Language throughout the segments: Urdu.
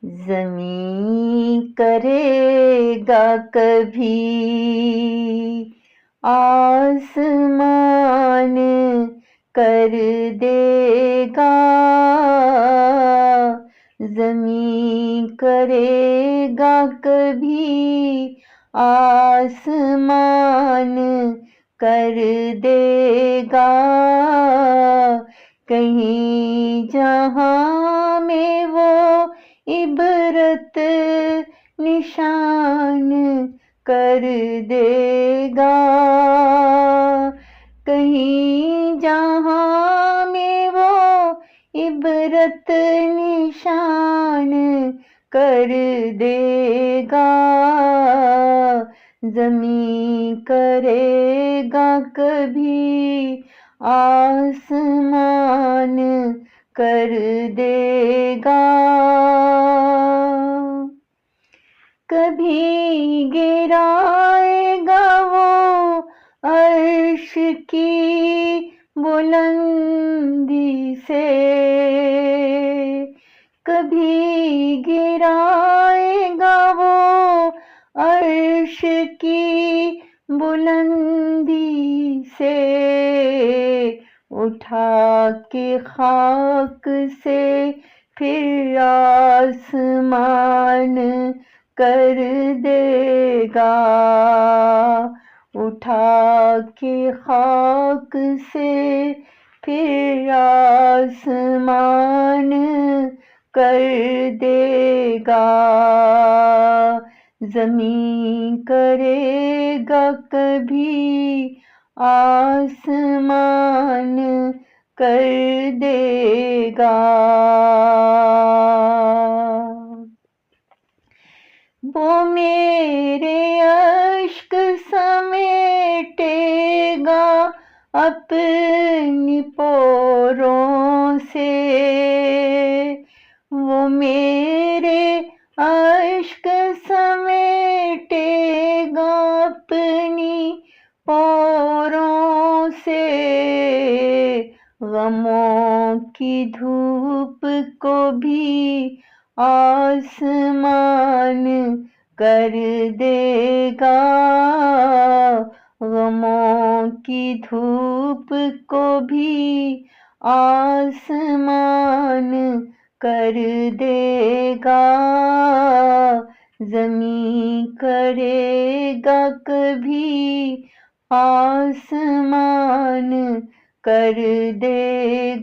زمیں کرے گا کبھی آسمان کر دے گا، زمیں کرے گا کبھی آسمان کر دے گا، کہیں جہاں میں وہ عبرت نشان کر دے گا، کہیں جہاں میں وہ عبرت نشان کر دے گا، زمیں کرے گا کبھی آسمان کر دے گا، کبھی گرائے گا وہ عرش کی بلندی سے، کبھی گرائے گا وہ عرش کی بلندی سے، اٹھا کے خاک سے پھر آسمان کر دے گا، اٹھا کے خاک سے پھر آسمان کر دے گا، زمیں کرے گا کبھی آسمان کر دے گا، وہ میرے اشک سمیٹے گا اپنی پوروں سے، وہ میرے اشک سمیٹے گا اپنی پوروں سے، غموں کی دھوپ کو بھی آسمان کر دے گا، غموں کی دھوپ کو بھی آسمان کر دے گا، زمیں کرے گا کبھی آسمان کر دے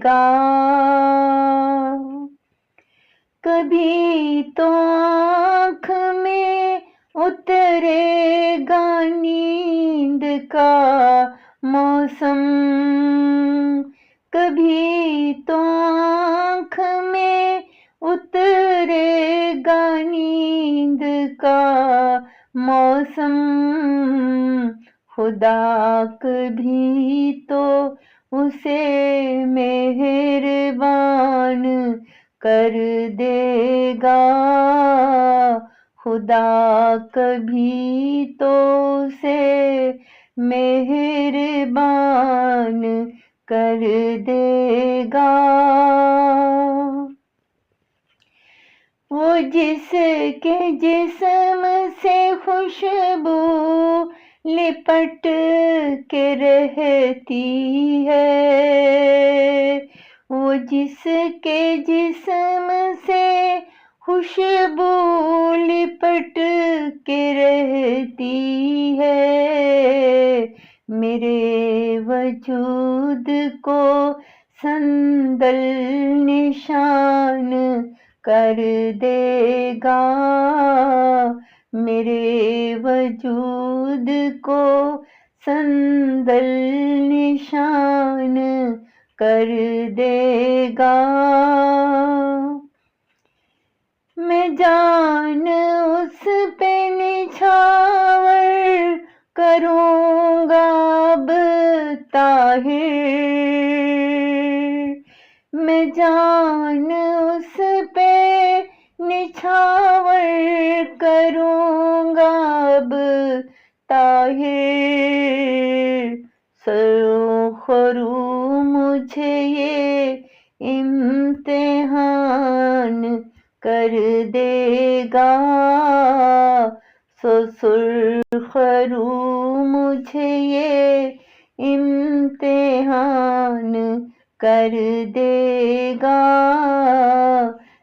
گا، کبھی تو آنکھ میں اترے گا نیند کا موسم، کبھی تو آنکھ میں اترے گا نیند کا موسم، خدا کبھی تو اسے مہربان کر دے گا، خدا کبھی تو اسے مہربان کر دے گا، وہ جس کے جسم سے خوشبو لپٹ کے رہتی ہے، وہ جس کے جسم سے خوشبو لپٹ کے رہتی ہے، میرے وجود کو صندل نشان کر دے گا، میرے وجود کو صندل نشان کر دے گا، میں جان اس پہ نچھاور کروں گا اب طاہر، میں جان اس پہ نچھاور کروں گا اب طاہر، سرو خرو مجھے یہ امتحان کر دے گا، سو سرخ رو مجھے یہ امتحان کر دے گا،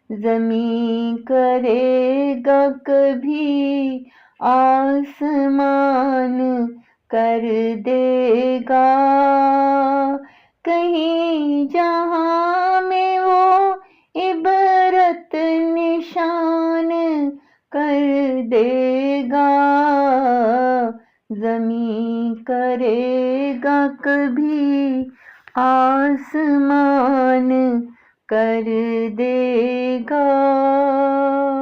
زمین کرے گا کبھی آسمان کر دے گا، کہیں جہاں میں وہ عبرت نشان کر دے گا، زمین کرے گا کبھی آسمان کر دے گا۔